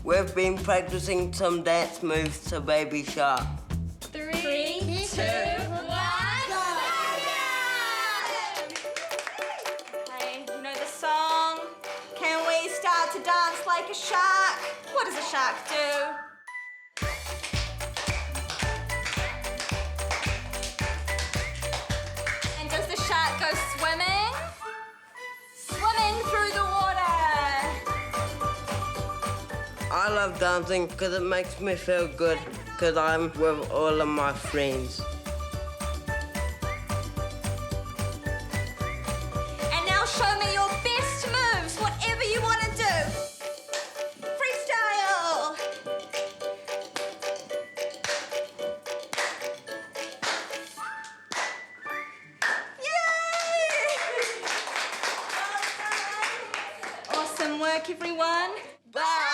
We've been practicing some dance moves to Baby Shark. 3, 2, 1, Okay, you know the song? Can we start to dance like a shark? What does a shark do? And does the shark go swimming? Swimming through the water. I love dancing because it makes me feel good because I'm with all of my friends. And now show me your best moves, whatever you want to do. Freestyle. Yay! Awesome work, everyone. Bye!